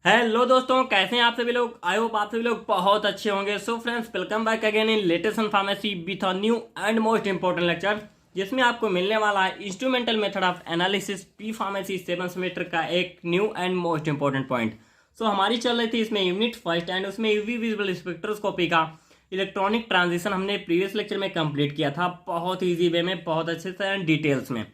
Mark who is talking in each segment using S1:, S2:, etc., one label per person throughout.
S1: Hello दोस्तों, कैसे हैं आप सभी लोग। आई होप आप सभी लोग बहुत अच्छे होंगे। So friends, welcome back again in latest pharmacy with a new and most important lecture, जिसमें आपको मिलने वाला है instrumental method of analysis P pharmacy 7 semester का एक new and most important point. So हमारी चल रही थी इसमें यूनिट फर्स्ट एंड उसमें यूवी विजुअल स्पेक्ट्रोस्कोपी का इलेक्ट्रॉनिक ट्रांजिशन हमने प्रीवियस लेक्चर में कंप्लीट किया था, बहुत ईजी वे में, बहुत अच्छे से एंड डिटेल्स में।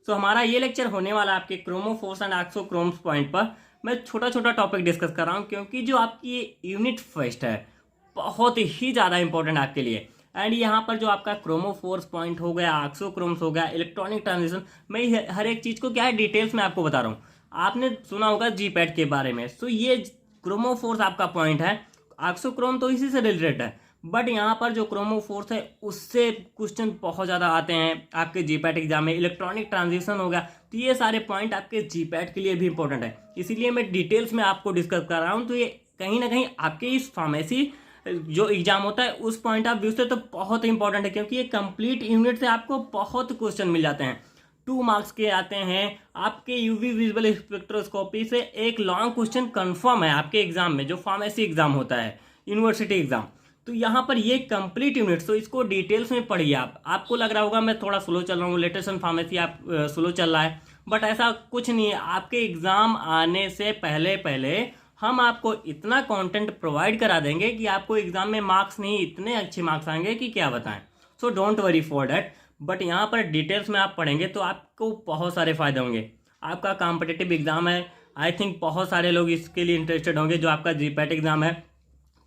S1: सो हमारा ये लेक्चर होने वाला है आपके क्रोमोफोर्स एंड एक्सोक्रोम्स पॉइंट पर। मैं छोटा छोटा टॉपिक डिस्कस कर रहा हूँ क्योंकि जो आपकी ये यूनिट फर्स्ट है बहुत ही ज़्यादा इंपॉर्टेंट आपके लिए। एंड यहाँ पर जो आपका क्रोमोफोर्स पॉइंट हो गया, एक्सोक्रोम्स हो गया, इलेक्ट्रॉनिक ट्रांजिशन, मैं हर एक चीज़ को क्या है डिटेल्स में आपको बता रहा हूँ। आपने सुना होगा जी पैड के बारे में। सो ये क्रोमोफोर्स आपका पॉइंट है, एक्सोक्रोम तो इसी से रिलेटेड है, बट यहाँ पर जो क्रोमोफोर्स है उससे क्वेश्चन बहुत ज़्यादा आते हैं आपके जीपैट एग्जाम में। इलेक्ट्रॉनिक ट्रांजिशन हो गया, तो ये सारे पॉइंट आपके जीपैट के लिए भी इंपॉर्टेंट है, इसीलिए मैं डिटेल्स में आपको डिस्कस कर रहा हूँ। तो ये कहीं ना कहीं आपके इस फार्मेसी जो एग्जाम होता है उस पॉइंट ऑफ व्यू से तो बहुत इंपॉर्टेंट है, क्योंकि ये कंप्लीट यूनिट से आपको बहुत क्वेश्चन मिल जाते हैं। 2 मार्क्स के आते हैं आपके यूवी विजुअल स्पेक्ट्रोस्कोपी से। एक लॉन्ग क्वेश्चन कंफर्म है आपके एग्जाम में, जो फार्मेसी एग्जाम होता है, यूनिवर्सिटी एग्जाम। तो यहाँ पर ये कंप्लीट यूनिट, तो इसको डिटेल्स में पढ़िए आप। आपको लग रहा होगा मैं थोड़ा स्लो चल रहा हूँ, लेटेस्ट फार्मेसी आप स्लो चल रहा है, बट ऐसा कुछ नहीं है। आपके एग्जाम आने से पहले पहले हम आपको इतना कंटेंट प्रोवाइड करा देंगे कि आपको एग्जाम में मार्क्स नहीं, इतने अच्छे मार्क्स आएंगे कि क्या बताएं। So don't worry for that. But यहाँ पर डिटेल्स में आप पढ़ेंगे तो आपको बहुत सारे फायदे होंगे। आपका कॉम्पिटिटिव एग्जाम है, आई थिंक बहुत सारे लोग इसके लिए इंटरेस्टेड होंगे, जो आपका जीपैट एग्जाम है।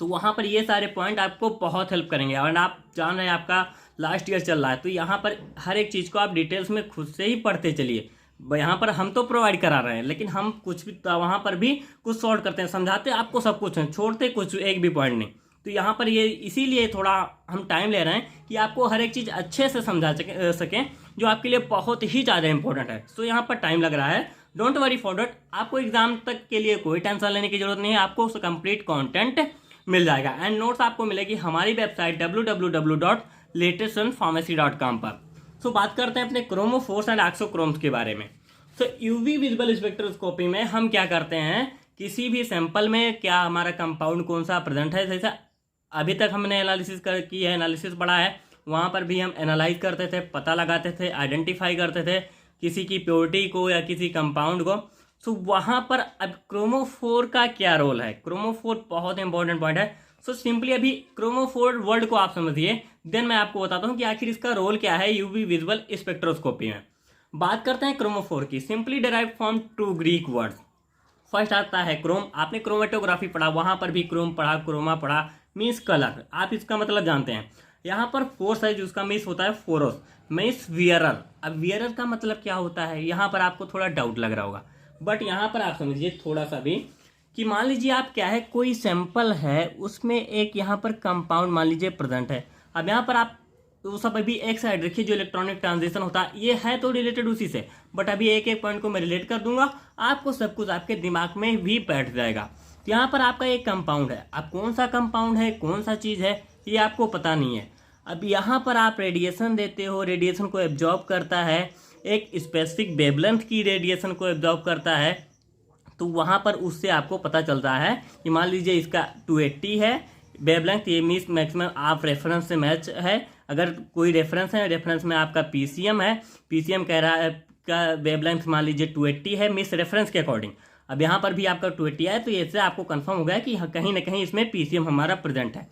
S1: तो वहाँ पर ये सारे पॉइंट आपको बहुत हेल्प करेंगे। और आप जान रहे हैं आपका लास्ट ईयर चल रहा है, तो यहाँ पर हर एक चीज़ को आप डिटेल्स में खुद से ही पढ़ते चलिए। यहाँ पर हम तो प्रोवाइड करा रहे हैं, लेकिन हम कुछ भी वहाँ पर भी कुछ सॉर्ट करते हैं, समझाते आपको सब कुछ है, छोड़ते कुछ एक भी पॉइंट नहीं। तो यहाँ पर ये इसीलिए थोड़ा हम टाइम ले रहे हैं कि आपको हर एक चीज़ अच्छे से समझा सकें, जो आपके लिए बहुत ही ज़्यादा इंपॉर्टेंट है। सो यहाँ पर टाइम लग रहा है, डोंट वरी फॉर डैट। आपको एग्जाम तक के लिए कोई टेंशन लेने की जरूरत नहीं है, आपको कंप्लीट कॉन्टेंट मिल जाएगा। एंड नोट्स आपको मिलेगी हमारी वेबसाइट www.latestsunpharmacy.com पर। सो बात करते हैं अपने क्रोमोफोर्स एंड एक्सोक्रोम्स के बारे में। सो यूवी विजुअल स्पेक्ट्रोस्कोपी में हम क्या करते हैं, किसी भी सैंपल में क्या हमारा कंपाउंड कौन सा प्रेजेंट है, जैसा अभी तक हमने एनालिसिस की है, एनालिसिस पढ़ा है, वहाँ पर भी हम एनालाइज करते थे, पता लगाते थे, आइडेंटिफाई करते थे किसी की प्योरिटी को या किसी कंपाउंड को। सो वहाँ पर अब क्रोमोफोर का क्या रोल है, क्रोमोफोर बहुत इंपॉर्टेंट पॉइंट है। सो सिंपली अभी क्रोमोफोर वर्ड को आप समझिए, देन मैं आपको बताता हूँ कि आखिर इसका रोल क्या है यूवी विजुअल स्पेक्ट्रोस्कोपी में। बात करते हैं क्रोमोफोर की, simply derive from 2 Greek words. First आता है क्रोम, आपने क्रोमेटोग्राफी पढ़ा, वहाँ पर भी क्रोम पढ़ा, क्रोमा पढ़ा, मीन्स कलर, आप इसका मतलब जानते हैं। यहाँ पर फोर्स है, जिसका मीन्स होता है फोरोस, मीन्स वियरर। अब वियरर का मतलब क्या होता है, यहाँ पर आपको थोड़ा डाउट लग रहा होगा, बट यहाँ पर आप समझिए थोड़ा सा भी कि मान लीजिए आप क्या है, कोई सैंपल है, उसमें एक यहाँ पर कंपाउंड मान लीजिए प्रेजेंट है। अब यहाँ पर आप तो सब अभी एक साइड रखिए, जो इलेक्ट्रॉनिक ट्रांजिशन होता है ये है तो रिलेटेड उसी से, बट अभी एक एक पॉइंट को मैं रिलेट कर दूंगा, आपको सब कुछ आपके दिमाग में भी बैठ जाएगा। तो यहाँ पर आपका एक कंपाउंड है, अब कौन सा कंपाउंड है, कौन सा चीज़ है, ये आपको पता नहीं है। अब यहाँ पर आप रेडिएशन देते हो, रेडिएशन को एब्जॉर्ब करता है, एक स्पेसिफिक वेवलेंथ की रेडिएशन को एब्जॉर्ब करता है। तो वहाँ पर उससे आपको पता चलता है कि मान लीजिए इसका 280 है वेवलेंथ, ये मीन्स मैक्सिमम आप रेफरेंस से मैच है। अगर कोई रेफरेंस है, रेफरेंस में आपका पीसीएम है, पीसीएम कह रहा है का वेवलेंथ मान लीजिए 280 है, मीन्स रेफरेंस के अकॉर्डिंग। अब यहाँ पर भी आपका 280 है, तो इससे आपको कंफर्म हो गया कि कहीं ना कहीं इसमें पीसीएम हमारा प्रेजेंट है।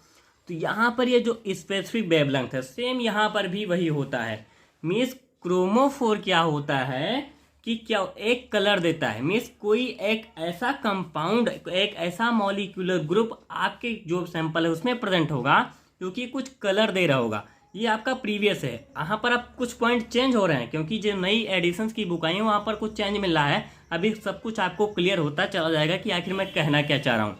S1: तो यहाँ पर ये जो स्पेसिफिक वेवलेंथ है, सेम यहाँ पर भी वही होता है। मीन्स क्रोमोफोर क्या होता है कि क्या एक कलर देता है, मीन्स कोई एक ऐसा कंपाउंड, एक ऐसा मॉलिक्यूलर ग्रुप आपके जो सैंपल है उसमें प्रेजेंट होगा, क्योंकि कुछ कलर दे रहा होगा। ये आपका प्रीवियस है, यहाँ पर अब कुछ पॉइंट चेंज हो रहे हैं, क्योंकि जो नई एडिशंस की बुक आई है वहाँ पर कुछ चेंज मिल रहा है। अभी सब कुछ आपको क्लियर होता चला जाएगा कि आखिर मैं कहना क्या चाह रहा हूँ।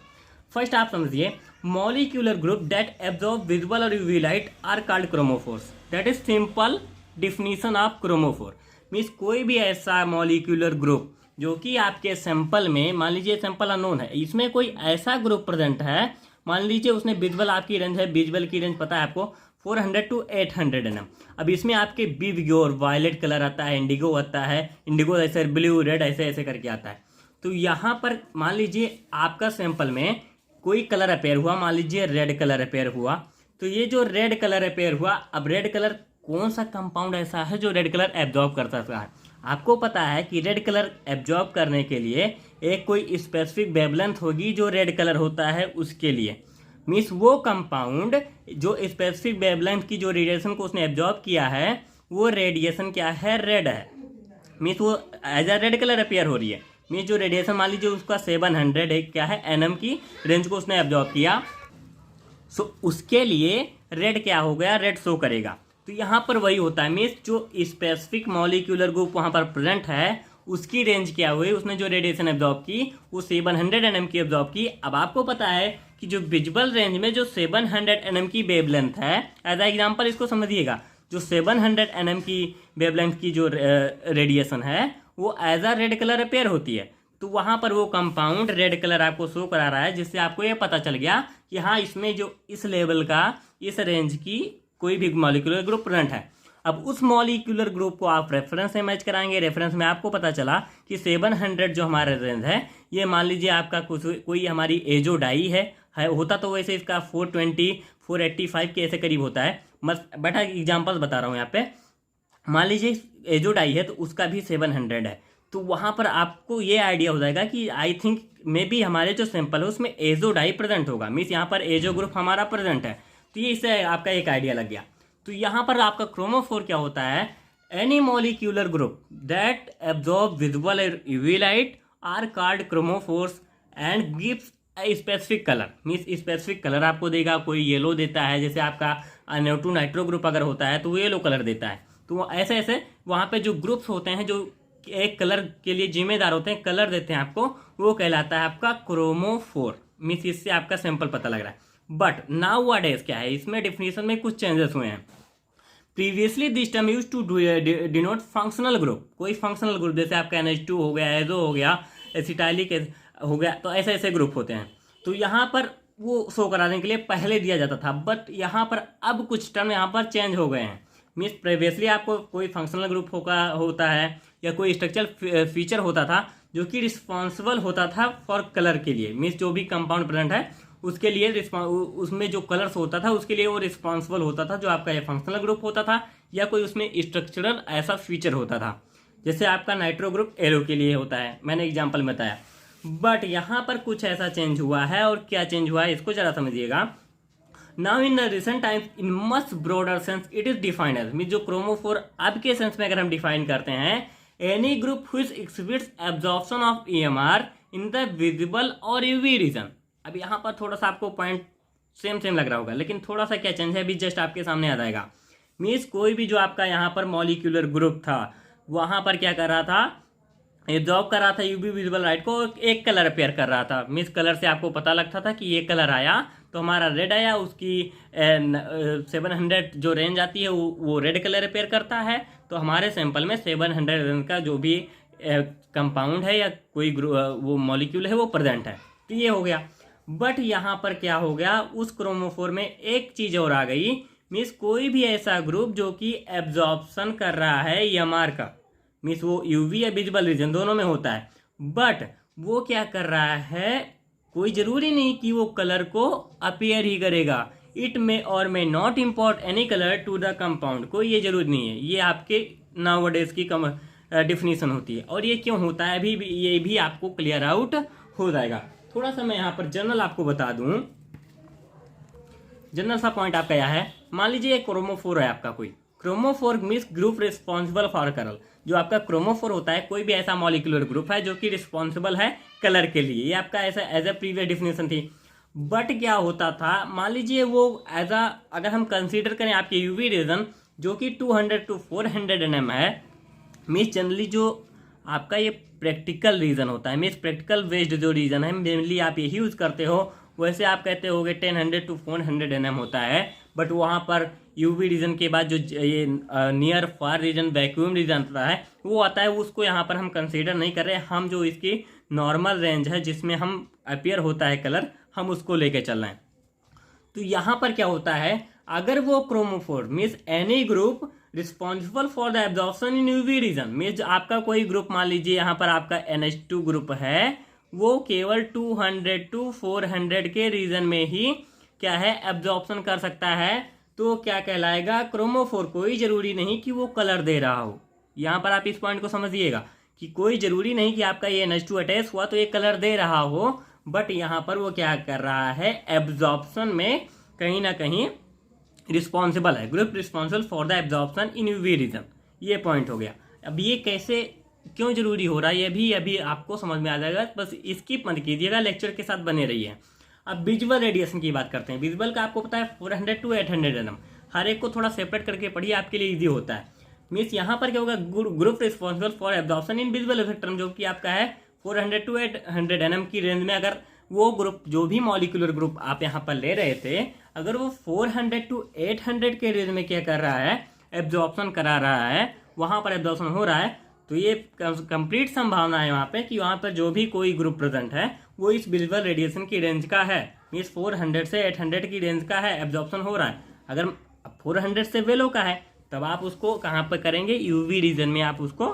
S1: फर्स्ट आप समझिए, molecular group that absorb visual और UV light are called chromophores. That is simple definition of chromophore. Means कोई भी ऐसा मॉलिक्यूलर ग्रुप जो कि आपके सैंपल में, मान लीजिए सैंपल अननोन है, इसमें कोई ऐसा ग्रुप प्रेजेंट है, मान लीजिए उसने विजुअल, आपकी रेंज है, विजुअल की रेंज पता है आपको 400 to 800 nm। अब इसमें आपके विवग्योर वायलेट कलर आता है, इंडिगो आता है, इंडिगो ऐसे ब्लू रेड ऐसे ऐसे करके आता है। तो यहाँ पर मान लीजिए आपका सैंपल में कोई कलर अपेयर हुआ, मान लीजिए रेड कलर अपेयर हुआ। तो ये जो रेड कलर अपेयर हुआ, अब रेड कलर कौन सा कंपाउंड ऐसा है जो रेड कलर एब्जॉर्ब करता है? आपको पता है कि रेड कलर एब्जॉर्ब करने के लिए एक कोई स्पेसिफिक वेवलेंथ होगी जो रेड कलर होता है उसके लिए। मीन्स वो कंपाउंड जो स्पेसिफिक वेवलेंथ की जो रेडिएशन को उसने एब्जॉर्ब किया है वो रेडिएशन क्या है? रेड है। मीन्स वो as a red colour appear हो रही है। मीन्स जो रेडिएशन मान लीजिए उसका 700 है, क्या है, एनएम की रेंज को उसने एब्जॉर्ब किया। सो उसके लिए रेड क्या हो गया? रेड शो करेगा। तो यहाँ पर वही होता है, मीन्स जो स्पेसिफिक मॉलिक्यूलर ग्रुप वहाँ पर प्रेजेंट है उसकी रेंज क्या हुई, उसने जो रेडिएशन एब्जॉर्ब की वो 700 एनएम की एब्जॉर्ब की। अब आपको पता है कि जो विजिबल रेंज में जो 700 एनएम की वेवलेंथ है, एज अ एग्जाम्पल इसको समझिएगा, जो 700 एनएम की वेवलेंथ की जो रेडिएशन है वो as a red colour appear होती है। तो वहाँ पर वो कंपाउंड रेड कलर आपको शो करा रहा है, जिससे आपको ये पता चल गया कि हाँ इसमें जो इस लेवल का इस रेंज की कोई भी मॉलिक्यूलर ग्रुप प्रेजेंट है। अब उस मॉलिक्यूलर ग्रुप को आप रेफरेंस से मैच कराएंगे। रेफरेंस में आपको पता चला कि 700 जो हमारा रेंज है, ये मान लीजिए आपका कोई हमारी एजो डाई है होता तो वैसे इसका 420 485 के ऐसे करीब होता है। बट एग्जाम्पल्स बता रहा हूँ यहाँ पे। मान लीजिए एजो डाई है तो उसका भी 700 है। तो वहाँ पर आपको ये आइडिया हो जाएगा कि आई थिंक मे बी हमारे जो सैंपल है उसमें एजो डाई प्रेजेंट होगा। मीन्स यहाँ पर एजो ग्रुप हमारा प्रेजेंट है। तो ये इससे आपका एक आइडिया लग गया। तो यहाँ पर आपका क्रोमोफोर क्या होता है? Any molecular group that absorb visible UV light are called chromophores and gives specific colour. Means specific colour आपको देगा। कोई येलो देता है, जैसे आपका NO2 नाइट्रो ग्रुप अगर होता है तो वो येलो कलर देता है। तो ऐसे ऐसे वहाँ पे जो ग्रुप्स होते हैं जो एक कलर के लिए जिम्मेदार होते हैं, कलर देते हैं आपको, वो कहलाता है आपका क्रोमोफोर। मीन्स इससे आपका सैंपल पता लग रहा है। बट नाउ व्हाट इज क्या है, इसमें डिफिनेशन में कुछ चेंजेस हुए हैं। Previously this term use to denote functional group. कोई फंक्शनल ग्रुप जैसे आपका NH2 हो गया, एजो हो गया, एसिटाइलिक हो गया, तो ऐसे ऐसे ग्रुप होते हैं। तो यहाँ पर वो शो कराने के लिए पहले दिया जाता था। बट यहाँ पर अब कुछ टर्म यहाँ पर चेंज हो गए हैं। मीन्स प्रीवियसली आपको कोई फंक्शनल ग्रुप होता है या कोई स्ट्रक्चरल फीचर होता था जो कि रिस्पॉन्सिबल होता था फॉर कलर के लिए। मीन्स जो भी कंपाउंड प्रेजेंट है उसके लिए उसमें जो कलर्स होता था उसके लिए वो रिस्पॉन्सिबल होता था, जो आपका ये फंक्शनल ग्रुप होता था या कोई उसमें स्ट्रक्चरल ऐसा फीचर होता था। जैसे आपका नाइट्रो ग्रुप येलो के लिए होता है, मैंने एग्जाम्पल में बताया। बट यहाँ पर कुछ ऐसा चेंज हुआ है, और क्या चेंज हुआ है इसको जरा समझिएगा। Now in recent times in much broader sense it is defined as, mean जो क्रोमोफोर अब के सेंस में अगर हम डिफाइन करते हैं, any group which exhibits absorption of EMR in the visible और यूवी रीजन। अब यहाँ पर थोड़ा सा आपको पॉइंट सेम लग रहा होगा, लेकिन थोड़ा सा क्या चेंज है अभी जस्ट आपके सामने आ जाएगा। मीन्स कोई भी जो आपका यहाँ पर मॉलिक्यूलर ग्रुप था वहाँ पर क्या कर रहा था, एब्जॉर्ब कर रहा था यूवी विजिबल लाइट को, एक कलर अपेयर कर रहा था। मीन्स कलर से आपको पता लगता था कि ये कलर आया तो हमारा रेड आया, उसकी 700 जो रेंज आती है वो रेड कलर अपेयर करता है। तो हमारे सैंपल में 700 रेंज का जो भी कंपाउंड है या कोई वो मॉलिक्यूल है वो प्रेजेंट है। तो ये हो गया। बट यहाँ पर क्या हो गया, उस क्रोमोफोर में एक चीज़ और आ गई। मीन्स कोई भी ऐसा ग्रुप जो कि एब्जॉर्प्शन कर रहा है EMR का, मीन्स वो यूवी या विजिबल रीजन दोनों में होता है, बट वो क्या कर रहा है, कोई ज़रूरी नहीं कि वो कलर को अपीयर ही करेगा। इट मे और may not import any colour to the compound. कोई ये जरूरी नहीं है। ये आपके नाउअडेज की डिफिनीशन होती है। और ये क्यों होता है अभी ये भी आपको क्लियर आउट हो जाएगा। थोड़ा सा मैं यहाँ पर जनरल आपको बता दूँ। जनरल सा पॉइंट आपका यह है, मान लीजिए एक क्रोमोफोर है आपका, कोई chromophore means group responsible for colour. जो आपका क्रोमोफोर होता है कोई भी ऐसा मॉलिक्यूलर ग्रुप है जो कि रिस्पॉन्सिबल है कलर के लिए। ये आपका ऐसा एज ए प्रीवियस डिफिनेशन थी। बट क्या होता था, मान लीजिए वो एज अ अगर हम कंसीडर करें आपके यूवी रीजन जो कि 200 to 400 nm है, मीन्स जनरली जो आपका ये प्रैक्टिकल रीजन होता है, मीन्स प्रैक्टिकल बेस्ड जो रीजन है मेनली आप यही यूज़ करते हो, वैसे आप कहते होगे 1000 to 400 nm होता है। बट वहाँ पर यूवी रीजन के बाद जो ये नियर फार रीजन वैक्यूम रीजन आता है वो आता है, उसको यहाँ पर हम कंसीडर नहीं कर रहे। हम जो इसकी नॉर्मल रेंज है जिसमें हम अपीयर होता है कलर, हम उसको लेके चल रहे हैं। तो यहाँ पर क्या होता है, अगर वो chromophore means any group responsible for the absorption in UV region. Means आपका कोई ग्रुप, मान लीजिए यहाँ पर आपका NH2 ग्रुप है, वो केवल 200 to 400 के रीजन में ही क्या है एब्जॉर्प्शन कर सकता है, तो क्या कहलाएगा क्रोमोफोर। कोई जरूरी नहीं कि वो कलर दे रहा हो। यहाँ पर आप इस पॉइंट को समझिएगा कि कोई जरूरी नहीं कि आपका ये NH2 अटैच हुआ तो ये कलर दे रहा हो, बट यहाँ पर वो क्या कर रहा है, एब्जॉर्प्शन में कहीं ना कहीं रिस्पॉन्सिबल है, group responsible for the absorption in UV region. ये पॉइंट हो गया। अब ये कैसे क्यों जरूरी हो रहा है ये अभी आपको समझ में आ जाएगा, बस स्किप मत कीजिएगा, लेक्चर के साथ बने रहिए। अब विजुअल रेडिएशन की बात करते हैं। विजुअल का आपको पता है 400 to 800 nm, हर एक को थोड़ा सेपरेट करके पढ़िए, आपके लिए ईजी होता है। मीन्स यहाँ पर क्या होगा, group responsible for absorption in visual spectrum, जो कि आपका है 400 to 800 nm की रेंज में। अगर वो ग्रुप, जो भी मॉलिक्यूलर ग्रुप आप यहाँ पर ले रहे थे, अगर वो 400 to 800 के रेंज में क्या कर रहा है, एब्जॉर्प्शन करा रहा है, वहाँ पर एब्जॉर्प्शन हो रहा है, तो ये कंप्लीट संभावना है वहाँ पे कि वहाँ पर जो भी कोई ग्रुप प्रेजेंट है वो इस विजुअल रेडिएशन की रेंज का है। मीन्स 400 से 800 की रेंज का है, एब्जॉर्प्शन हो रहा है। अगर 400 से वेलो का है तब आप उसको कहाँ पर करेंगे, यूवी रीजन में आप उसको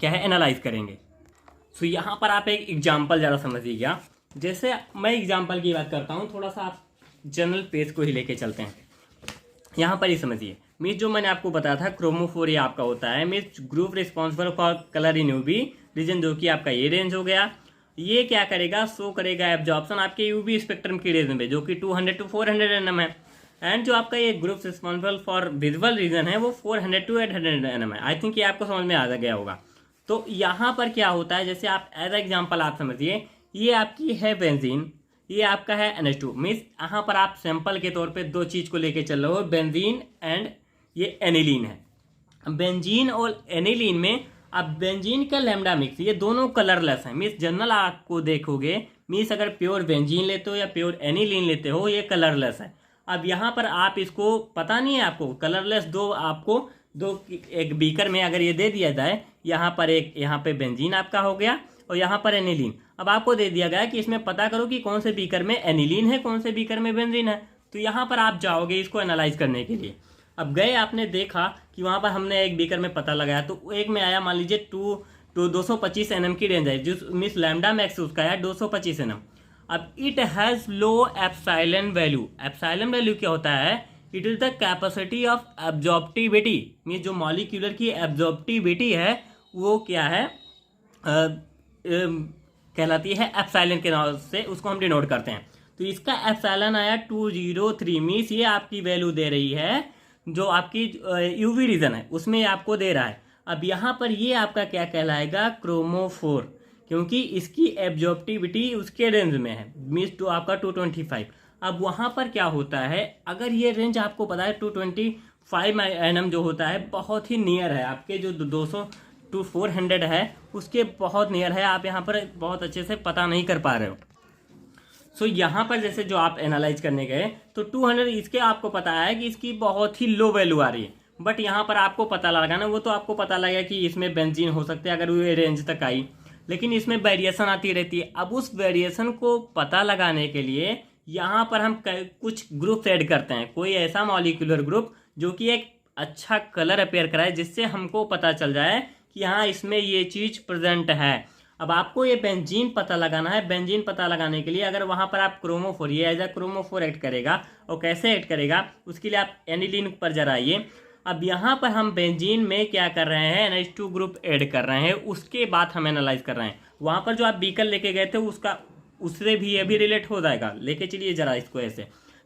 S1: क्या है एनालाइज करेंगे। सो यहाँ पर आप एक एग्जाम्पल ज़्यादा समझिएगा। जैसे मैं एग्जाम्पल की बात करता हूँ, थोड़ा सा आप जनरल पेज को ही लेके चलते हैं। यहाँ पर ही समझिए, मीन्स जो मैंने आपको बताया था क्रोमोफोर ये आपका होता है, means group responsible for colour in UV region, जो कि आपका ये रेंज हो गया। ये क्या करेगा, शो करेगा एब्जॉर्प्शन आपके यूवी स्पेक्ट्रम की रेंज में, जो कि 200 to 400 nm है। एंड जो आपका ये group responsible for visual region है वो 400 to 800 nm है। आई थिंक ये आपको समझ में आ गया होगा। तो यहाँ पर क्या होता है, जैसे आप एज एग्जाम्पल आप समझिए, ये आपकी है बेंजीन, ये आपका है NH2। मीन्स यहाँ पर आप सैंपल के तौर पे दो चीज को लेके चल रहे हो, बेंजीन एंड ये एनिलीन है। बेंजीन और एनिलीन में अब बेंजीन का लैम्डा मिक्स, ये दोनों कलरलेस है। मीन्स जनरल आपको देखोगे, मीन्स अगर प्योर बेंजीन लेते हो या प्योर एनिलीन लेते हो, ये कलरलेस है। अब यहाँ पर आप इसको पता नहीं है, आपको कलरलेस दो एक बीकर में अगर ये दे दिया जाए, यहाँ पर एक, यहाँ पे बेंजीन आपका हो गया और यहाँ पर एनिलीन। अब आपको दे दिया गया कि इसमें पता करो कि कौन से बीकर में एनिलीन है, कौन से बीकर में बेंजीन है। तो यहाँ पर आप जाओगे इसको एनालाइज करने के लिए। अब गए, आपने देखा कि वहाँ पर हमने एक बीकर में पता लगाया, तो एक में आया मान लीजिए 225 nm की रेंज है, जिस मिस लैम्डा मैक्स उसका है 225 nm। अब it has low epsilon value. Epsilon value क्या होता है, it is the capacity of absorptivity. Means जो मॉलिक्यूलर की एब्जॉर्प्टिविटी है वो क्या है, कहलाती है एप्सिलॉन के नाम से, उसको हम डिनोट करते हैं। तो इसका एप्सिलॉन आया 203। मीन्स ये आपकी वैल्यू दे रही है, जो आपकी यूवी रीजन है उसमें आपको दे रहा है। अब यहाँ पर ये आपका क्या कहलाएगा, क्रोमोफोर, क्योंकि इसकी एब्जॉर्प्टिविटी उसके रेंज में है। मीन्स तो आपका 225। अब वहाँ पर क्या होता है, अगर ये रेंज आपको पता है 225 nm जो होता है बहुत ही नियर है आपके, जो 200 to 400 है उसके बहुत नियर है। आप यहाँ पर बहुत अच्छे से पता नहीं कर पा रहे हो। सो यहाँ पर जैसे जो आप एनालाइज करने गए तो 200, इसके आपको पता है कि इसकी बहुत ही लो वैल्यू आ रही है, बट यहाँ पर आपको पता लगाना, वो तो आपको पता लगा कि इसमें बेंजीन हो सकते हैं अगर वो रेंज तक आई, लेकिन इसमें वेरिएशन आती रहती है। अब उस वेरिएशन को पता लगाने के लिए यहाँ पर हम कुछ ग्रुप ऐड करते हैं, कोई ऐसा मॉलिक्यूलर ग्रुप जो कि एक अच्छा कलर अपेयर कराए, जिससे हमको पता चल जाए कि हाँ इसमें ये चीज़ प्रेजेंट है। अब आपको ये बेंजीन पता लगाना है। बेंजीन पता लगाने के लिए अगर वहाँ पर आप क्रोमोफोर, ये एज अ क्रोमोफोर ऐड करेगा, और कैसे ऐड करेगा उसके लिए आप एनिलीन पर जरा आइए। अब यहाँ पर हम बेंजीन में क्या कर रहे हैं, NH2 ग्रुप ऐड कर रहे हैं, उसके बाद हम एनालाइज कर रहे हैं। वहाँ पर जो आप बीकर लेके गए थे उससे भी ये भी रिलेट हो जाएगा। लेके चलिए जरा इसको ऐसे,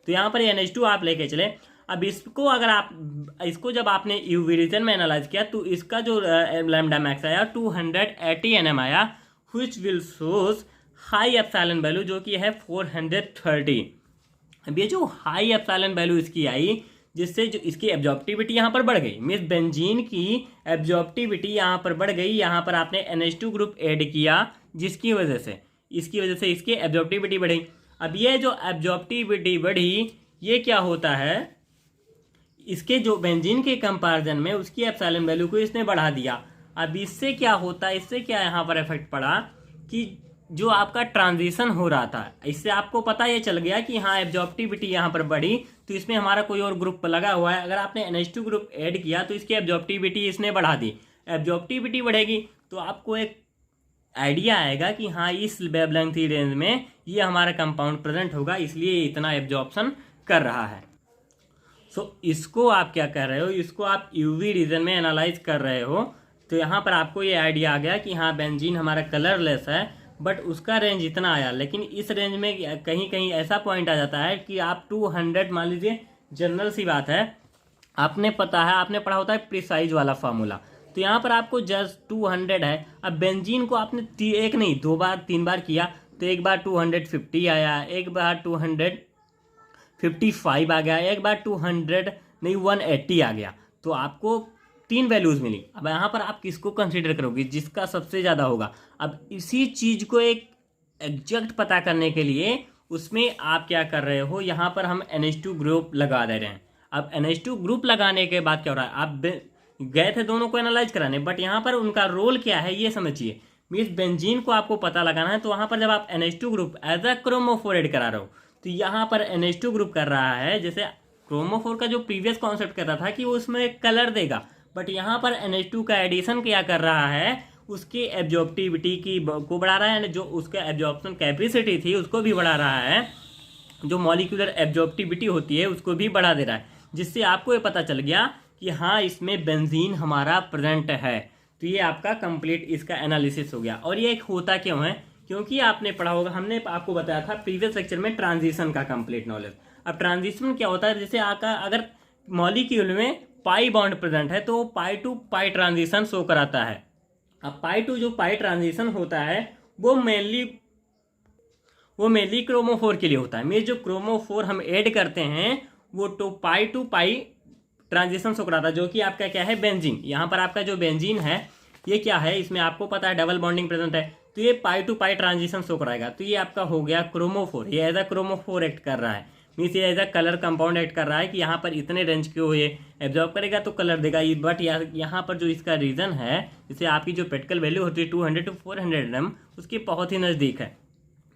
S1: तो यहाँ पर NH2 आप लेके चले। अब इसको अगर आप इसको जब आपने यूवी रीजन में एनालाइज किया तो इसका जो लैम्डा मैक्स आया 280 nm आया, which will shows high epsilon value जो कि है 430। अब ये जो हाई एप्सिलॉन वैल्यू इसकी आई, जिससे जो इसकी एब्जॉर्प्टिविटी यहाँ पर बढ़ गई, मीन्स बेंजीन की एब्जॉर्प्टिविटी यहाँ पर बढ़ गई। यहाँ पर आपने NH2 ग्रुप ऐड किया, जिसकी वजह से इसकी एब्जॉर्प्टिविटी बढ़ी। अब ये जो एब्जॉर्प्टिविटी बढ़ी, ये क्या होता है, इसके जो बेंजीन के कंपैरिजन में उसकी एप्सिलॉन वैल्यू को इसने बढ़ा दिया। अब इससे क्या होता है, इससे क्या यहाँ पर इफेक्ट पड़ा कि जो आपका ट्रांजिशन हो रहा था, इससे आपको पता ये चल गया कि हाँ एब्जॉर्प्टिविटी यहाँ पर बढ़ी, तो इसमें हमारा कोई और ग्रुप लगा हुआ है। अगर आपने NH2 ग्रुप ऐड किया तो इसकी एब्जॉर्प्टिविटी इसने बढ़ा दी। एब्जॉर्प्टिविटी बढ़ेगी तो आपको एक आइडिया आएगा कि हाँ इस वेवलेंथ रेंज में ये हमारा कंपाउंड प्रेजेंट होगा, इसलिए इतना एब्जॉर्प्शन कर रहा है। इसको आप क्या कर रहे हो, इसको आप यूवी रीजन में एनालाइज कर रहे हो। तो यहाँ पर आपको ये आइडिया आ गया कि हाँ बेंजीन हमारा कलरलेस है, बट उसका रेंज इतना आया। लेकिन इस रेंज में कहीं कहीं ऐसा पॉइंट आ जाता है कि आप 200, मान लीजिए जनरल सी बात है, आपने पता है, आपने पढ़ा होता है प्रिसाइज वाला फार्मूला, तो यहाँ पर आपको जस्ट 200 है। अब बेंजीन को आपने एक नहीं 2 बार 3 बार किया, तो एक बार 250 आया, एक बार 255 आ गया, एक बार 200 नहीं 180 आ गया। तो आपको 3 वैल्यूज मिली। अब यहाँ पर आप किसको कंसीडर करोगे, जिसका सबसे ज़्यादा होगा। अब इसी चीज़ को एक एग्जैक्ट पता करने के लिए उसमें आप क्या कर रहे हो, यहाँ पर हम NH2 ग्रुप लगा दे रहे हैं। अब NH2 ग्रुप लगाने के बाद क्या हो रहा है, आप गए थे दोनों को एनालाइज कराने, बट यहाँ पर उनका रोल क्या है ये समझिए। मीन्स बेंजीन को आपको पता लगाना है, तो वहाँ पर जब आप NH2 group as a chromophore add करा रहे हो, तो यहाँ पर NH2 ग्रुप कर रहा है। जैसे क्रोमोफोर का जो प्रीवियस कॉन्सेप्ट कर रहा था कि वो उसमें एक कलर देगा, बट यहाँ पर NH2 का एडिशन क्या कर रहा है, उसकी एब्जॉर्प्टिविटी को बढ़ा रहा है, जो उसका एब्जॉर्प्शन कैपेसिटी थी उसको भी बढ़ा रहा है, जो मॉलिक्यूलर एब्जॉर्प्टिविटी होती है उसको भी बढ़ा दे रहा है, जिससे आपको ये पता चल गया कि हाँ इसमें बेंजीन हमारा प्रेजेंट है। तो ये आपका कंप्लीट इसका एनालिसिस हो गया। और ये एक होता क्यों है, क्योंकि आपने पढ़ा होगा, हमने आपको बताया था प्रीवियस लेक्चर में ट्रांजिशन का कंप्लीट नॉलेज। अब ट्रांजिशन क्या होता है, जैसे आपका अगर मॉलिक्यूल में पाई बॉन्ड प्रेजेंट है तो pi to pi transition show कराता है। अब पाई टू जो पाई ट्रांजिशन होता है वो मेनली क्रोमोफोर के लिए होता है। में जो क्रोमोफोर हम ऐड करते हैं वो टू पाई ट्रांजिशन शो कराता है, जो कि आपका क्या है बेंजीन। यहाँ पर आपका जो बेंजीन है ये क्या है, इसमें आपको पता है डबल बॉन्डिंग प्रेजेंट है, तो ये पाई टू पाई ट्रांजिशन शो कराएगा। तो ये आपका हो गया क्रोमोफोर, ये एज अ क्रोमोफोर एक्ट कर रहा है। मीन्स ये as a colour compound act कर रहा है कि यहाँ पर इतने रेंज के ये एब्जॉर्ब करेगा तो कलर देगा। बट यहाँ पर जो इसका रीजन है, जैसे आपकी जो पेटिकल वैल्यू होती है 200 to 400 nm, उसके बहुत ही नज़दीक है।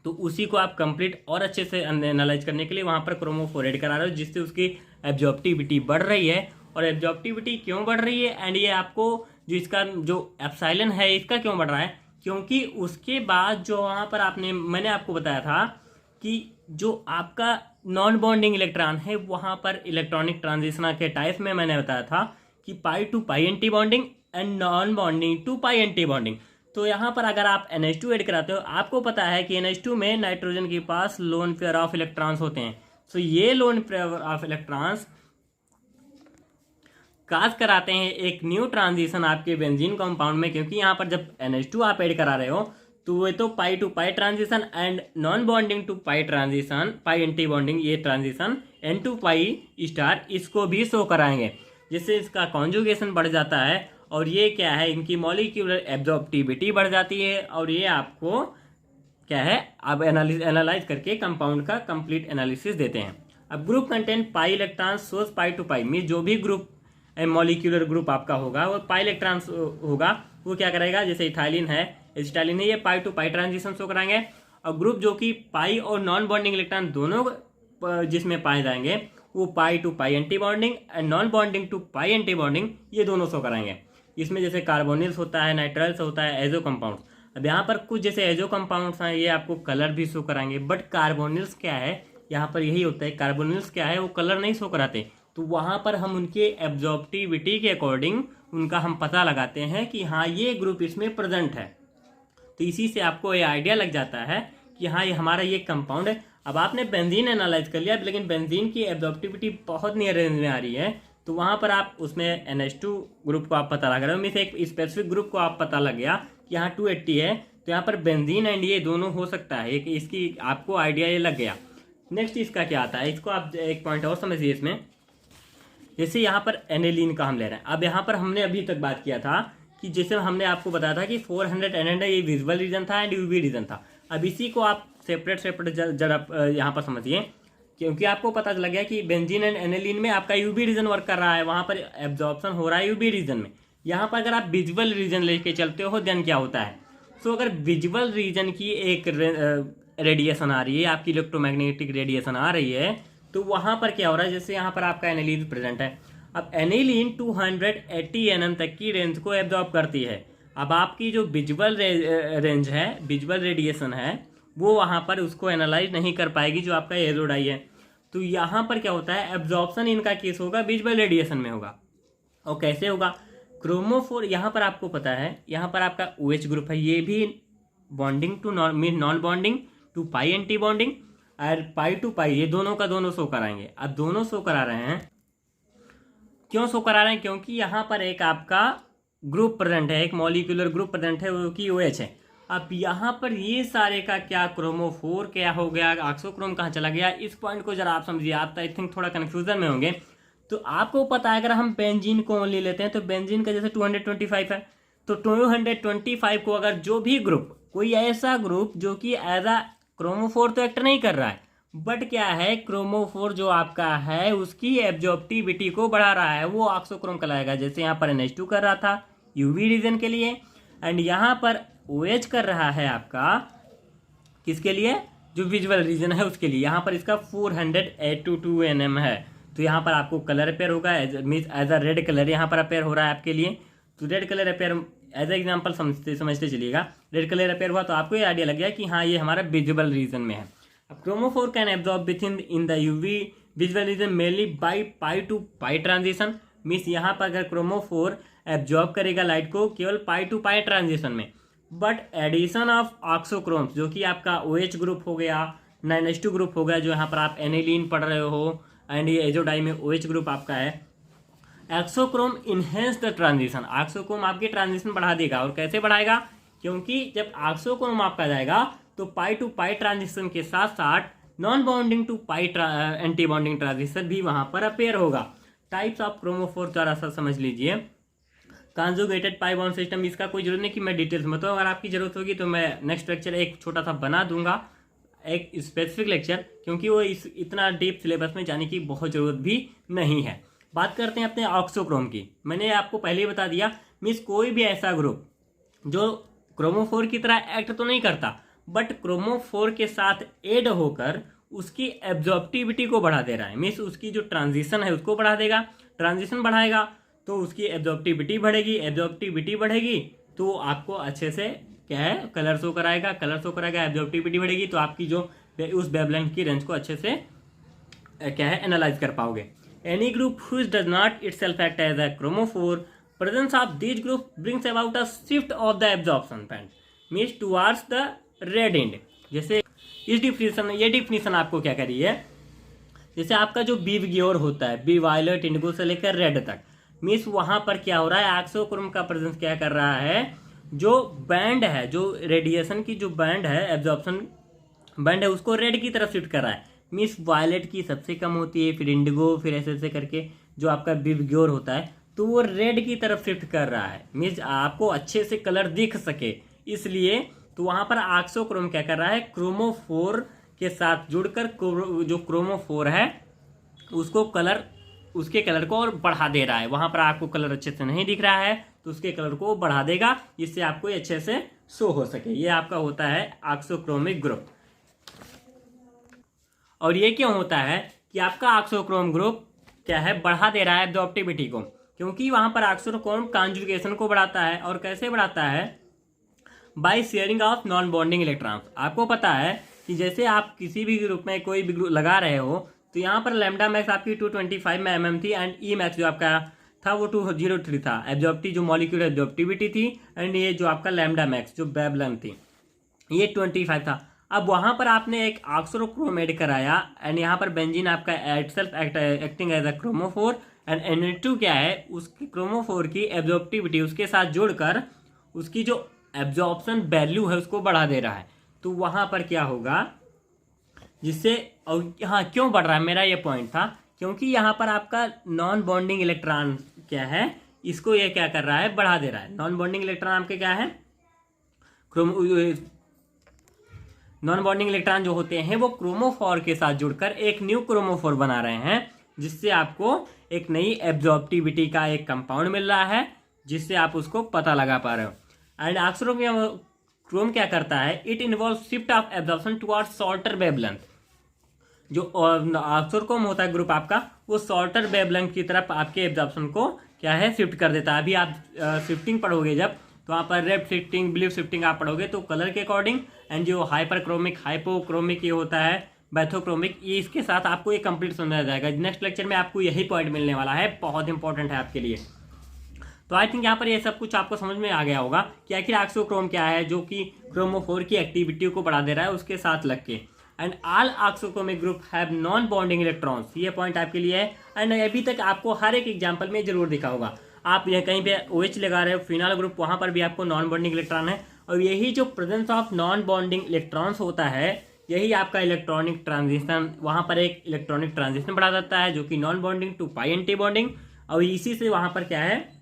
S1: तो उसी को आप कंप्लीट और अच्छे से एनालाइज करने के लिए वहाँ पर क्रोमोफोर ऐड करा रहे हो, जिससे उसकी एब्जॉर्प्टिविटी बढ़ रही है। और एब्जॉर्प्टिविटी क्यों बढ़ रही है, एंड ये आपको जो इसका जो एप्सिलॉन है इसका क्यों बढ़ रहा है, क्योंकि उसके बाद जो वहाँ पर मैंने आपको बताया था कि जो आपका नॉन बॉन्डिंग इलेक्ट्रॉन है वहाँ पर इलेक्ट्रॉनिक ट्रांजिशन के टाइप में मैंने बताया था कि pi to pi anti bonding and non bonding to pi anti bonding. तो यहाँ पर अगर आप NH2 ऐड कराते हो, आपको पता है कि NH2 में नाइट्रोजन के पास लोन पेयर ऑफ इलेक्ट्रॉन्स होते हैं। तो ये लोन पेयर ऑफ इलेक्ट्रॉन्स काज कराते हैं एक न्यू ट्रांजिशन आपके बेंजीन कंपाउंड में, क्योंकि यहाँ पर जब NH2 आप ऐड करा रहे हो तो वो तो pi to pi transition and non bonding to pi transition, pi anti bonding ये transition N to pi star इसको भी शो कराएंगे, जिससे इसका कॉन्जुगेशन बढ़ जाता है। और ये क्या है, इनकी मॉलिक्यूलर एब्जॉर्प्टिविटी बढ़ जाती है। और ये आपको क्या है, आप एनालाइज करके कंपाउंड का कंप्लीट एनालिसिस देते हैं। अब group content pi electron source pi to pi, mean जो भी ग्रुप मॉलिक्यूलर ग्रुप आपका होगा वो पाई इलेक्ट्रॉन होगा, वो क्या करेगा, जैसे इथाइलिन है एसिटाइलिन है, ये पाई टू पाई ट्रांजिशन शो कराएंगे। और ग्रुप जो कि पाई और नॉन बॉन्डिंग इलेक्ट्रॉन दोनों जिसमें पाए जाएंगे वो pi to pi anti bonding and non bonding to pi anti bonding ये दोनों शो कराएंगे। इसमें जैसे कार्बोनिल्स होता है, नाइट्राइल्स होता है, एजो कंपाउंड्स। अब यहाँ पर कुछ जैसे एजो कंपाउंड्स हैं ये आपको कलर भी शो कराएंगे, बट कार्बोनिल्स क्या है, यहाँ पर यही होता है, कार्बोनिल्स क्या है वो कलर नहीं शो कराते। तो वहाँ पर हम उनके एब्जॉर्प्टिविटी के अकॉर्डिंग उनका हम पता लगाते हैं कि हाँ ये ग्रुप इसमें प्रेजेंट है। तो इसी से आपको ये आइडिया लग जाता है कि हाँ ये हमारा ये कंपाउंड है। अब आपने बेंजीन एनालाइज कर लिया, लेकिन बेंजीन की एब्जॉर्प्टिविटी बहुत नियर रेंज में आ रही है, तो वहाँ पर आप उसमें NH2 ग्रुप को आप पता लगा रहे हो, में से एक स्पेसिफिक ग्रुप को आप पता लग गया कि यहाँ 280 है, तो यहाँ पर बेंजीन एंड ये दोनों हो सकता है, एक इसकी आपको आइडिया ये लग गया। नेक्स्ट इसका क्या आता है, इसको आप एक पॉइंट और समझिए इसमें। जैसे यहाँ पर एनेलिन का हम ले रहे हैं। अब यहाँ पर हमने अभी तक बात किया था कि जैसे हमने आपको बताया था कि 400 nm ये विजुअल रीजन था एंड यूवी रीजन था। अब इसी को आप सेपरेट जरा यहाँ पर समझिए, क्योंकि आपको पता लग गया कि बेंजीन एंड एनेलिन में आपका यूवी रीजन वर्क कर रहा है, वहाँ पर एब्जॉर्प्शन हो रहा है यूवी रीजन में। यहाँ पर अगर आप विजुअल रीजन लेके चलते हो देन क्या होता है, सो अगर विजुअल रीजन की एक रेडिएशन आ रही है, आपकी इलेक्ट्रोमैग्नेटिक रेडिएशन आ रही है, तो वहाँ पर क्या हो रहा है, जैसे यहाँ पर आपका एनिलीन प्रेजेंट है। अब एनिलीन 280 nm तक की रेंज को एब्जॉर्ब करती है। अब आपकी जो विजुअल रेंज है, विजुअल रेडिएशन है, वो वहाँ पर उसको एनालाइज नहीं कर पाएगी जो आपका एजोडाई है। तो यहाँ पर क्या होता है, एब्जॉर्प्शन इनका केस होगा विजुअल रेडिएशन में होगा। और कैसे होगा, क्रोमोफोर, यहाँ पर आपको पता है, यहाँ पर आपका OH ग्रुप है, ये भी bonding to non bonding to pi anti bonding, और पाई टू पाई, ये दोनों का दोनों शो कराएंगे। अब दोनों शो करा रहे हैं, क्यों शो करा रहे हैं, क्योंकि यहाँ पर एक आपका ग्रुप प्रेजेंट है, एक मॉलिक्यूलर ग्रुप प्रेजेंट है, वो की OH है। अब यहाँ पर ये सारे का क्या क्रोमोफोर क्या हो गया, ऑक्सोक्रोम कहाँ चला गया, इस पॉइंट को जरा आप समझिए। आप आई थिंक थोड़ा कन्फ्यूजन में होंगे। तो आपको पता है, अगर हम बेंजीन को ले लेते हैं तो बेंजीन का जैसे 225 है, तो 225 को अगर जो भी ग्रुप, कोई ऐसा ग्रुप जो कि एज अ क्रोमोफोर तो एक्ट नहीं कर रहा है, बट क्या है, क्रोमोफोर जो आपका है उसकी एब्जॉर्प्टिविटी को बढ़ा रहा है, वो ऑक्सोक्रोम कहलाएगा। जैसे यहाँ पर NH2 कर रहा था UV रीजन के लिए, एंड यहाँ पर OH कर रहा है आपका किसके लिए, जो विजुअल रीजन है उसके लिए। यहाँ पर इसका 482 nm है। तो यहाँ पर आपको कलर अपेयर होगा, means as a red colour यहाँ पर अपेयर हो रहा है आपके लिए। तो red colour appear as a example समझते चलिएगा। रेड कलर अपेयर हुआ तो आपको ये आइडिया लग गया कि हाँ ये हमारा विजुअल रीजन में है। अब chromophore can absorb within the UV visual region mainly by pi to pi transition, means यहाँ पर अगर क्रोमोफोर एब्जॉर्ब करेगा लाइट को केवल पाई टू पाई ट्रांजिशन में। बट एडिशन ऑफ ऑक्सोक्रोम्स, जो कि आपका OH ग्रुप हो गया, NH2 ग्रुप हो गया, जो यहाँ पर आप एनिलीन पढ़ रहे हो, एंड ये एजोडाई में OH ग्रुप आपका है, auxochrome enhance the transition, auxochrome आपकी ट्रांजिशन बढ़ा देगा। और कैसे बढ़ाएगा, क्योंकि जब ऑक्सोक्रोम आपका जाएगा तो पाई टू पाई ट्रांजिशन के साथ साथ non bonding to pi anti bonding transition भी वहां पर अपेयर होगा। टाइप्स ऑफ क्रोमोफोर जरा सा समझ लीजिए। कॉन्जुगेटेड पाई बॉन्ड सिस्टम, इसका कोई जरूरत नहीं कि मैं डिटेल्स में, तो अगर आपकी जरूरत होगी तो मैं नेक्स्ट लेक्चर एक छोटा सा बना दूंगा, एक स्पेसिफिक लेक्चर, क्योंकि वो इतना डीप सिलेबस में जाने की बहुत ज़रूरत भी नहीं है। बात करते हैं अपने ऑक्सोक्रोम की। मैंने आपको पहले ही बता दिया, मीन्स कोई भी ऐसा ग्रुप जो क्रोमोफोर की तरह एक्ट तो नहीं करता, बट क्रोमोफोर के साथ एड होकर उसकी एब्जॉर्प्टिविटी को बढ़ा दे रहा है, मीन्स उसकी जो ट्रांजिशन है उसको बढ़ा देगा। ट्रांजिशन बढ़ाएगा तो उसकी एब्जॉर्प्टिविटी बढ़ेगी, एब्जॉर्प्टिविटी बढ़ेगी तो आपको अच्छे से क्या है, कलर शो कराएगा, कलर शो कराएगा, एब्जॉर्प्टिविटी बढ़ेगी तो आपकी जो उस वेवलेंथ की रेंज को अच्छे से क्या है एनालाइज कर पाओगे। Any group which does not itself act as a chromophore, presence of this group brings about a shift of the absorption band means towards the red end. जैसे इस डिफिनेशन, ये डिफिनेशन आपको क्या करी है, जैसे आपका जो बी विग्योर होता है, बी वायलेट इंडिगो से लेकर रेड तक, मीन्स वहां पर क्या हो रहा है, ऑक्सोक्रोम का प्रेजेंस क्या कर रहा है, जो बैंड है, जो रेडिएशन की जो बैंड है, एब्जॉर्प्शन बैंड है, उसको रेड की तरफ शिफ्ट कर रहा है। मीन्स वायलेट की सबसे कम होती है, फिर इंडिगो, फिर ऐसे ऐसे करके जो आपका बिवग्योर होता है, तो वो रेड की तरफ शिफ्ट कर रहा है, मीन्स आपको अच्छे से कलर दिख सके इसलिए। तो वहां पर ऑक्सोक्रोम क्या कर रहा है, क्रोमोफोर के साथ जुड़कर जो क्रोमोफोर है उसको कलर, उसके कलर को और बढ़ा दे रहा है। वहां पर आपको कलर अच्छे से नहीं दिख रहा है तो उसके कलर को बढ़ा देगा, जिससे आपको अच्छे से शो हो सके। ये आपका होता है ऑक्सोक्रोमिक ग्रुप। और ये क्यों होता है कि आपका ऑक्सोक्रोम ग्रुप क्या है, बढ़ा दे रहा है एब्जॉर्प्टिविटी को, क्योंकि वहां पर ऑक्सोक्रोम कॉन्जुगेशन को बढ़ाता है। और कैसे बढ़ाता है, by sharing of non bonding electrons. आपको पता है कि जैसे आप किसी भी ग्रुप में कोई भी ग्रुप लगा रहे हो तो यहाँ पर लैम्डा मैक्स आपकी 225 में mm थी, एंड ई मैक्स जो आपका था वो 203 था, एब्जॉर्प्टिव जो मॉलिक्यूलर एब्जॉर्प्टिविटी थी, एंड ये जो आपका लैम्डा मैक्स जो वेवलेंथ थी ये 25 था। अब वहां पर आपने एक ऑक्सोक्रोम ऐड कराया, एंड यहाँ पर बेंजीन आपका itself acting as a chromophore, and NH2 क्या है, उसकी क्रोमोफोर की एब्जॉर्प्टिविटी उसके साथ जोड़कर उसकी जो एब्जॉर्प्शन वैल्यू है उसको बढ़ा दे रहा है। तो वहां पर क्या होगा, जिससे, और हाँ क्यों बढ़ रहा है, मेरा ये पॉइंट था, क्योंकि यहाँ पर आपका नॉन बॉन्डिंग इलेक्ट्रॉन क्या है, इसको ये क्या कर रहा है, बढ़ा दे रहा है। नॉन बॉन्डिंग इलेक्ट्रॉन आपके क्या है, नॉन बॉन्डिंग इलेक्ट्रॉन जो होते हैं वो क्रोमोफोर के साथ जुड़कर एक न्यू क्रोमोफोर बना रहे हैं, जिससे आपको एक नई एब्जॉर्प्टिविटी का एक कंपाउंड मिल रहा है, जिससे आप उसको पता लगा पा रहे हो। एंड क्रोम क्या करता है, it involve shift of absorption towards shorter wavelength. जो ऑक्सोक्रोम होता है ग्रुप आपका, वो शॉर्टर वेवलेंथ की तरफ आपके एब्जॉर्प्शन को क्या है शिफ्ट कर देता है। अभी आप शिफ्टिंग पढ़ोगे जब, तो वहाँ पर रेड शिफ्टिंग, ब्लू शिफ्टिंग आप पढ़ोगे तो कलर के अकॉर्डिंग, एंड जो हाइपरक्रोमिक, हाइपोक्रोमिक ये होता है, बैथोक्रोमिक, ये इसके साथ आपको ये कंप्लीट समझ आ जाएगा। नेक्स्ट लेक्चर में आपको यही पॉइंट मिलने वाला है, बहुत इंपॉर्टेंट है आपके लिए। तो आई थिंक यहाँ पर ये सब कुछ आपको समझ में आ गया होगा कि आखिर ऑक्सोक्रोम क्या है, जो कि क्रोमोफोर की एक्टिविटी को बढ़ा दे रहा है उसके साथ लग के। And all auxochromic group have non bonding electrons, ये पॉइंट आपके लिए है। एंड अभी तक आपको हर एक एग्जाम्पल में जरूर दिखा होगा, आप यह कहीं पे OH लगा रहे हो, फिनाल ग्रुप, वहाँ पर भी आपको नॉन बॉन्डिंग इलेक्ट्रॉन है। और यही जो presence of non bonding electrons होता है, यही आपका इलेक्ट्रॉनिक ट्रांजिशन, वहाँ पर एक इलेक्ट्रॉनिक ट्रांजिशन बढ़ा जाता है, जो कि non bonding to pi anti bonding. और इसी से वहाँ पर क्या है,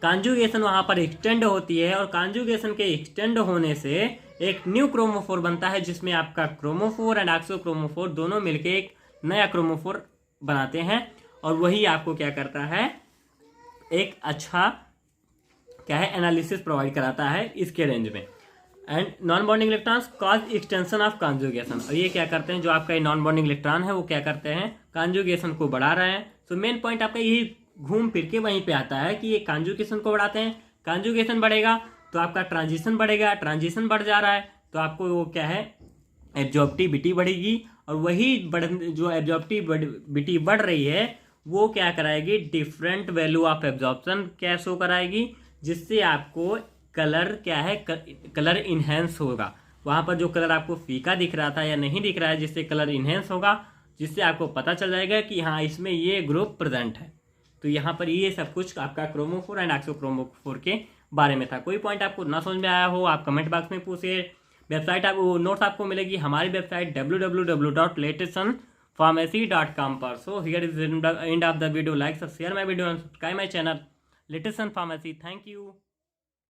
S1: कॉन्जुगेशन वहाँ पर एक्सटेंड होती है, और कॉन्जुगेशन के एक्सटेंड होने से एक न्यू क्रोमोफोर बनता है, जिसमें आपका क्रोमोफोर एंड ऑक्सोक्रोमोफोर दोनों मिलकर एक नया क्रोमोफोर बनाते हैं। और वही आपको क्या करता है, एक अच्छा क्या है एनालिसिस प्रोवाइड कराता है इसके रेंज में। And non bonding electrons cause extension of conjugation, और ये क्या करते हैं, जो आपका नॉन बॉन्डिंग इलेक्ट्रॉन है वो क्या करते हैं, कॉन्जुगेशन को बढ़ा रहे हैं। सो मेन पॉइंट आपका यही घूम फिर के वहीं पे आता है कि ये कॉन्जुगेशन को बढ़ाते हैं, कॉन्जुगेशन बढ़ेगा तो आपका ट्रांजिशन बढ़ेगा, ट्रांजिशन बढ़ जा रहा है तो आपको वो क्या है, एब्जॉर्प्टिविटी बढ़ेगी। और वही जो एब्जॉर्प्टिविटी बढ़ रही है वो क्या कराएगी, डिफरेंट वैल्यू ऑफ एब्जॉर्प्शन क्या शो कराएगी, जिससे आपको कलर क्या है, कलर इन्हेंस होगा। वहाँ पर जो कलर आपको फीका दिख रहा था या नहीं दिख रहा है, जिससे कलर इन्हेंस होगा, जिससे आपको पता चल जाएगा कि हाँ इसमें ये ग्रुप प्रेजेंट है। तो यहाँ पर ये सब कुछ आपका क्रोमोफोर एंड ऑक्सोक्रोमोफोर के बारे में था। कोई पॉइंट आपको ना समझ में आया हो, आप कमेंट बॉक्स में पूछिए। वेबसाइट आपको नोट्स आपको मिलेगी हमारी वेबसाइट www.latestsunpharmacy.com पर। So here is the end of the video. Like, share my video and subscribe my channel latest sun pharmacy. Thank you.